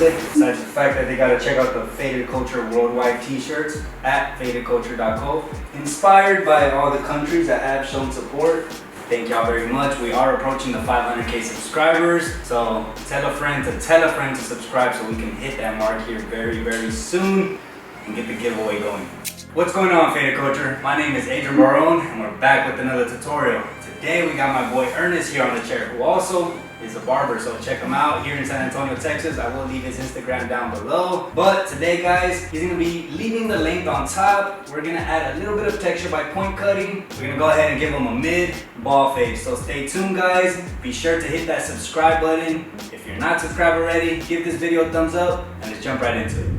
Wednesday. Besides the fact that they gotta check out the Faded Culture Worldwide t-shirts at fadedculture.co. Inspired by all the countries that have shown support. Thank y'all very much. We are approaching the 500K subscribers. So tell a friend to subscribe so we can hit that mark here very, very soon and get the giveaway going. What's going on, Faded Culture? My name is Adrian and Barron and we're back with another tutorial. Today we got my boy Ernest here on the chair, who also is a barber, so check him out here in San Antonio, Texas. I will leave his Instagram down below. But today, guys, he's gonna be leaving the length on top. We're gonna add a little bit of texture by point cutting. We're gonna go ahead and give him a mid ball fade. So stay tuned, guys. Be sure to hit that subscribe button. If you're not subscribed already, give this video a thumbs up and let's jump right into it.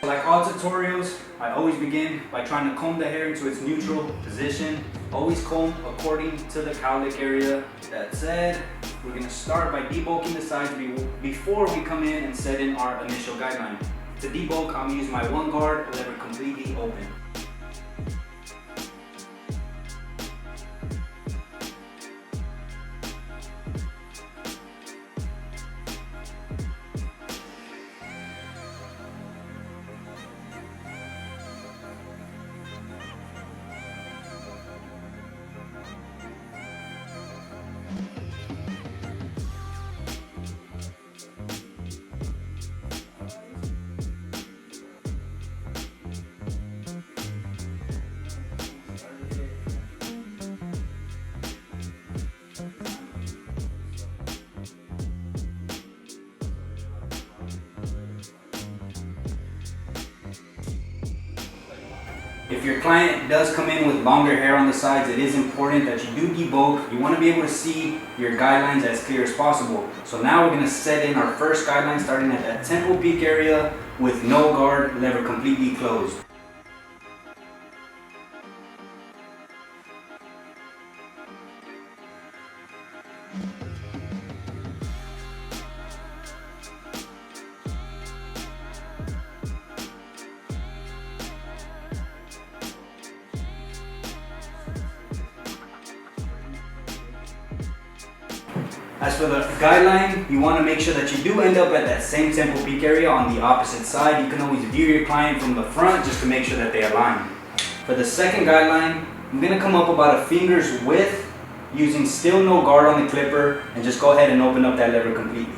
Like all tutorials, I always begin by trying to comb the hair into its neutral position. Always comb according to the cowlick area. That said, we're going to start by debulking the sides before we come in and set in our initial guideline. To debulk, I'm going to use my one guard lever completely open. If your client does come in with longer hair on the sides, it is important that you do debulk. You want to be able to see your guidelines as clear as possible. So now we're going to set in our first guideline starting at that temple peak area with no guard, lever completely closed. As for the guideline, you want to make sure that you do end up at that same temple peak area on the opposite side. You can always view your client from the front just to make sure that they align. For the second guideline, I'm going to come up about a finger's width using still no guard on the clipper and just go ahead and open up that lever completely.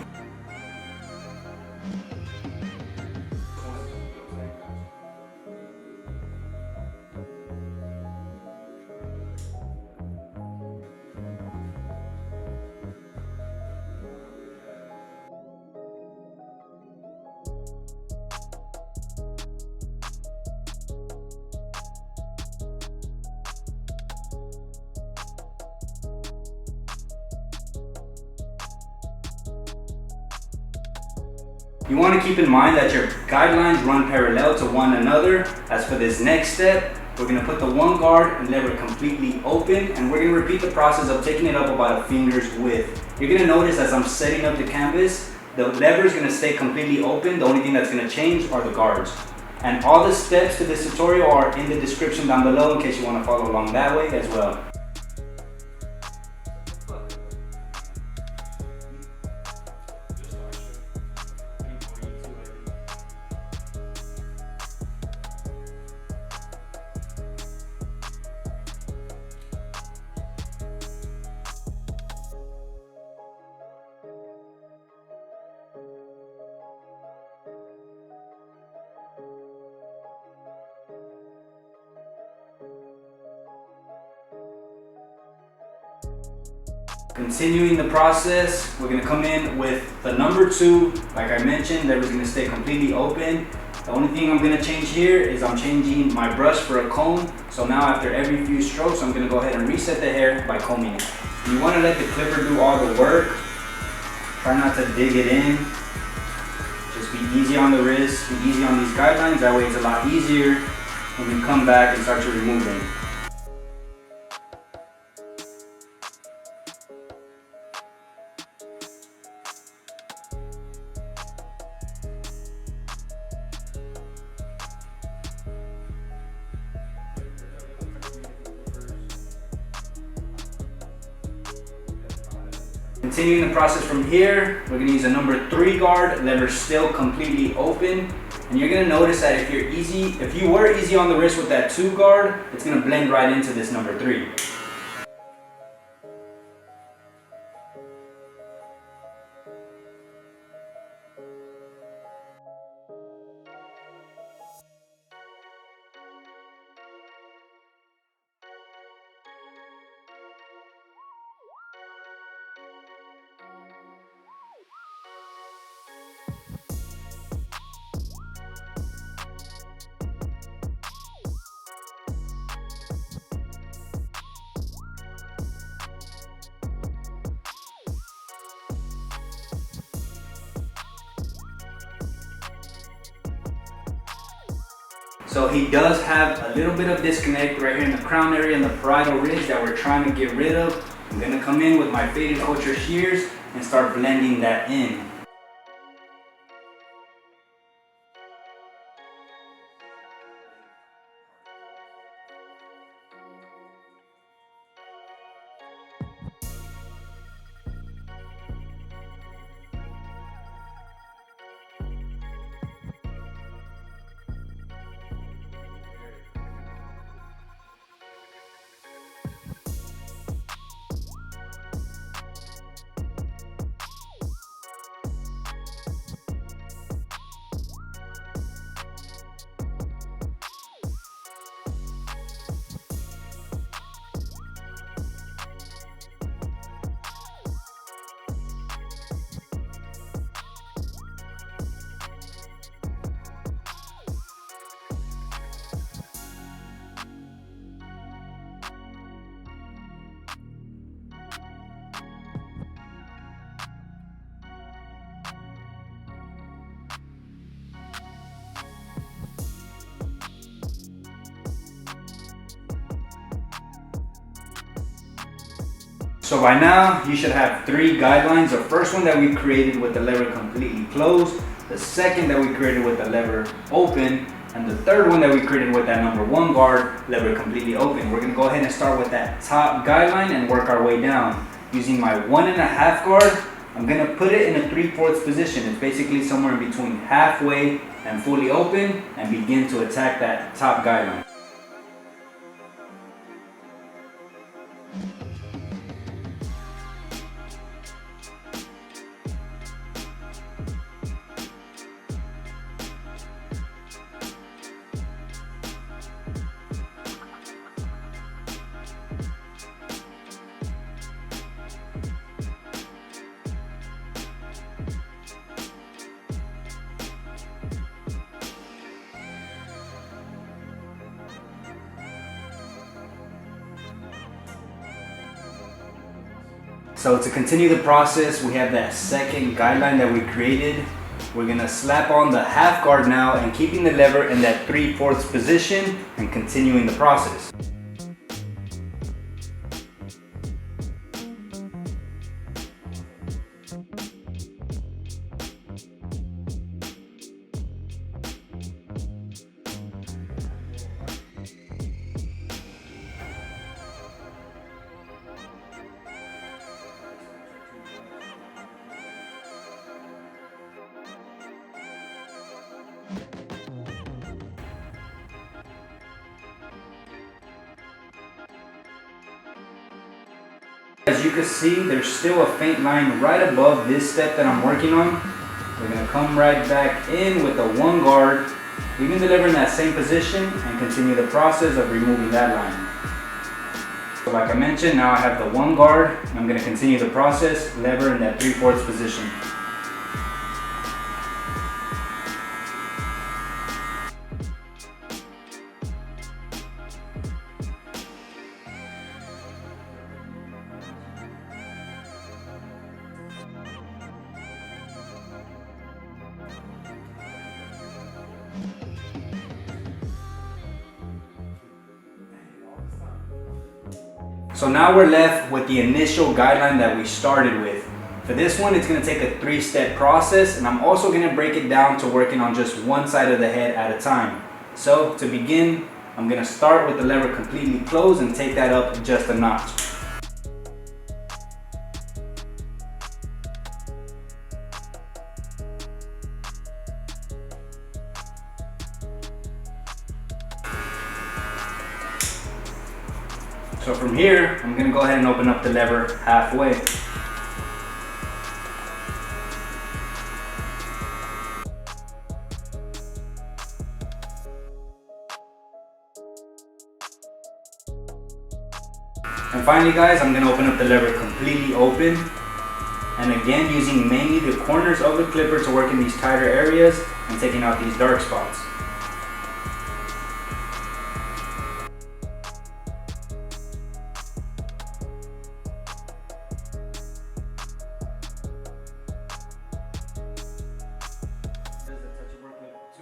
You want to keep in mind that your guidelines run parallel to one another. As for this next step, we're going to put the one guard and lever completely open, and we're going to repeat the process of taking it up about a finger's width. You're going to notice as I'm setting up the canvas, the lever is going to stay completely open. The only thing that's going to change are the guards. And all the steps to this tutorial are in the description down below in case you want to follow along that way as well. Continuing the process, we're going to come in with the number 2. Like I mentioned, lever's going to stay completely open. The only thing I'm going to change here is I'm changing my brush for a comb. So now after every few strokes, I'm going to go ahead and reset the hair by combing it. You want to let the clipper do all the work. Try not to dig it in. Just be easy on the wrist, be easy on these guidelines. That way it's a lot easier when you come back and start to remove them. Continuing the process from here, we're gonna use a number 3 guard, lever still completely open. And you're gonna notice that if you were easy on the wrist with that 2 guard, it's gonna blend right into this number 3. So he does have a little bit of disconnect right here in the crown area and the parietal ridge that we're trying to get rid of. I'm gonna come in with my faded culture shears and start blending that in. So by now, you should have 3 guidelines. The first one that we created with the lever completely closed, the second that we created with the lever open, and the third one that we created with that number 1 guard, lever completely open. We're gonna go ahead and start with that top guideline and work our way down. Using my 1.5 guard, I'm gonna put it in a 3/4 position. It's basically somewhere in between halfway and fully open, and begin to attack that top guideline. So to continue the process, we have that second guideline that we created. We're gonna slap on the half guard now and keeping the lever in that 3/4 position and continuing the process. As you can see, there's still a faint line right above this step that I'm working on. We're gonna come right back in with the 1 guard, leaving the lever in that same position and continue the process of removing that line. So like I mentioned, now I have the 1 guard, and I'm gonna continue the process, lever in that 3/4 position. So now we're left with the initial guideline that we started with. For this one, it's gonna take a 3-step process, and I'm also gonna break it down to working on just one side of the head at a time. So to begin, I'm gonna start with the lever completely closed and take that up just a notch. So from here, I'm gonna go ahead and open up the lever halfway. And finally guys, I'm gonna open up the lever completely open. And again, using mainly the corners of the clipper to work in these tighter areas and taking out these dark spots.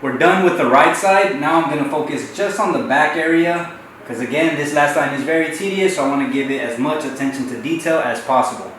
We're done with the right side. Now I'm gonna focus just on the back area, because again, this last line is very tedious, so I wanna give it as much attention to detail as possible.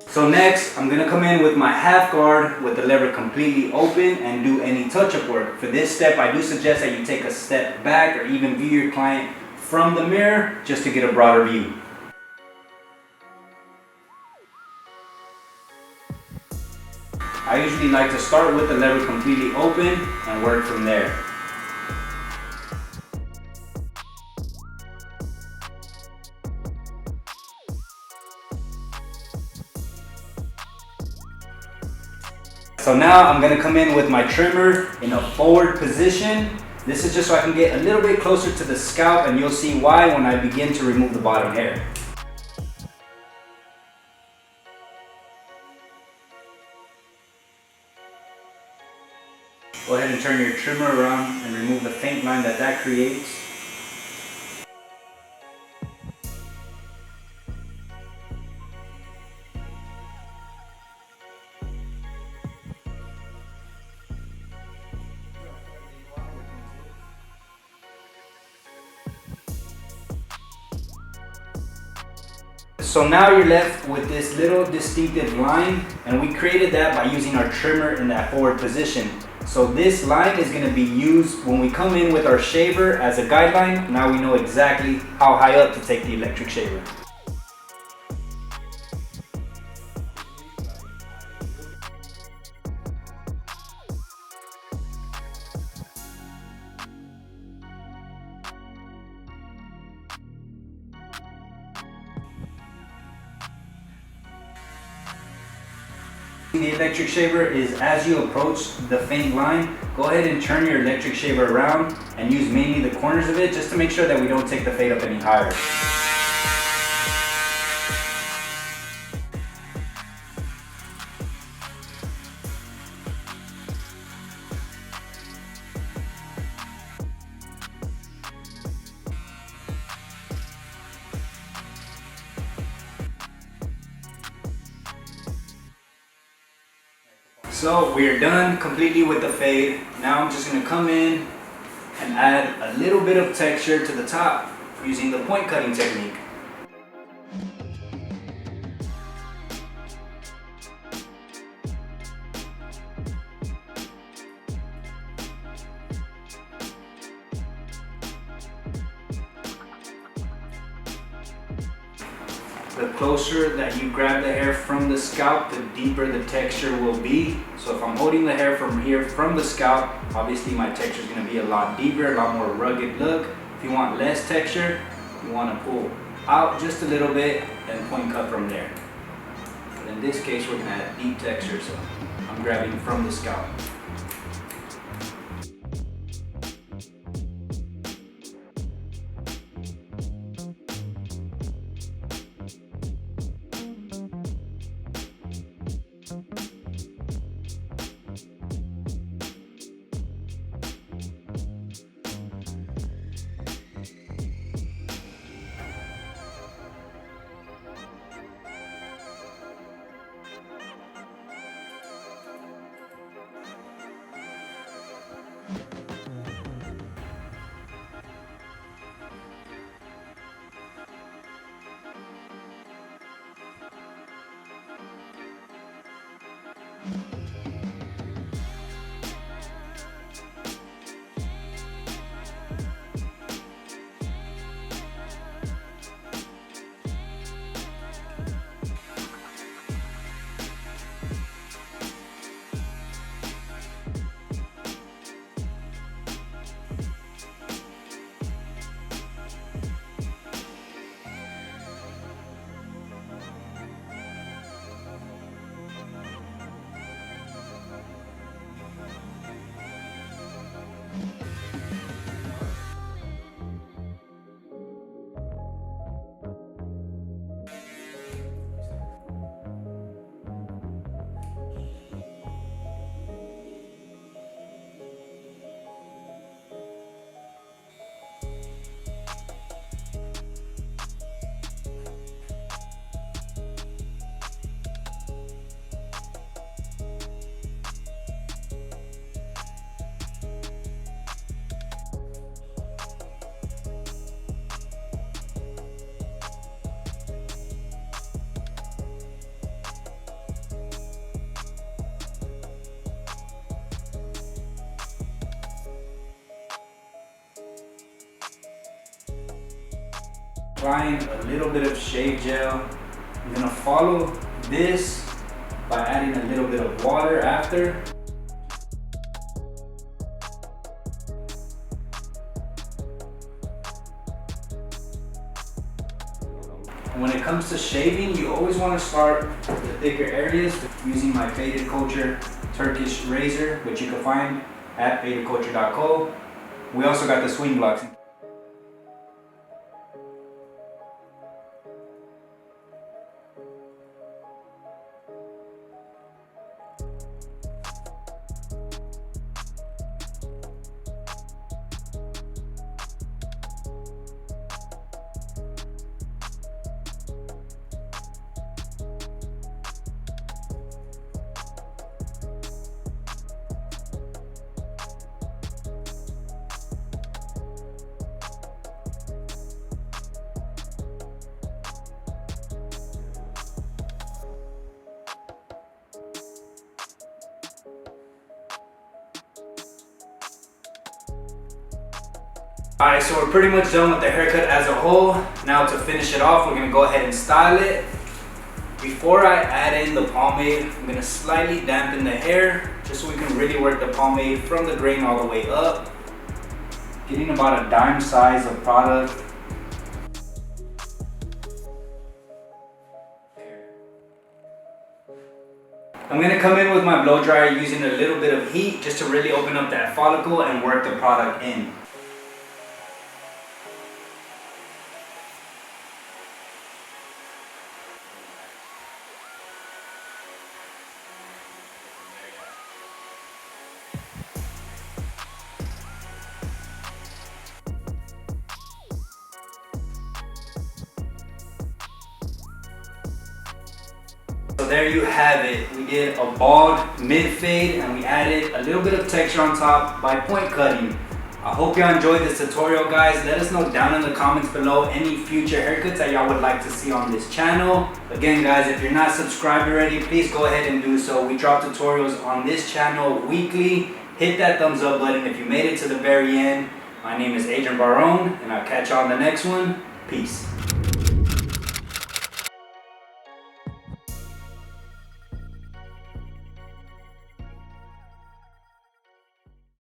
So next, I'm gonna come in with my half guard with the lever completely open and do any touch-up work. For this step, I do suggest that you take a step back or even view your client from the mirror just to get a broader view. I usually like to start with the lever completely open and work from there. So now I'm gonna come in with my trimmer in a forward position. This is just so I can get a little bit closer to the scalp, and you'll see why when I begin to remove the bottom hair. Go ahead and turn your trimmer around and remove the faint line that creates. So now you're left with this little distinctive line, and we created that by using our trimmer in that forward position. So this line is going to be used when we come in with our shaver as a guideline. Now we know exactly how high up to take the electric shaver. The electric shaver is as you approach the faint line, go ahead and turn your electric shaver around and use mainly the corners of it just to make sure that we don't take the fade up any higher. So we're done completely with the fade. Now I'm just going to come in and add a little bit of texture to the top using the point cutting technique. The closer that you grab the hair from the scalp, the deeper the texture will be. So if I'm holding the hair from here, from the scalp, obviously my texture is going to be a lot deeper, a lot more rugged look. If you want less texture, you want to pull out just a little bit and point cut from there. But in this case, we're going to add deep texture, so I'm grabbing from the scalp. Applying a little bit of shave gel. I'm gonna follow this by adding a little bit of water after. And when it comes to shaving, you always want to start with the thicker areas using my Faded Culture Turkish razor, which you can find at fadedculture.co. We also got the swing blocks. Alright, so we're pretty much done with the haircut as a whole. Now to finish it off, we're going to go ahead and style it. Before I add in the pomade, I'm going to slightly dampen the hair just so we can really work the pomade from the grain all the way up. Getting about a dime size of product. I'm going to come in with my blow dryer using a little bit of heat just to really open up that follicle and work the product in. So there you have it. We did a bald mid-fade and we added a little bit of texture on top by point cutting. I hope y'all enjoyed this tutorial, guys. Let us know down in the comments below any future haircuts that y'all would like to see on this channel. Again, guys, if you're not subscribed already, please go ahead and do so. We drop tutorials on this channel weekly. Hit that thumbs up button if you made it to the very end. My name is Adrian Barron and I'll catch y'all on the next one. Peace.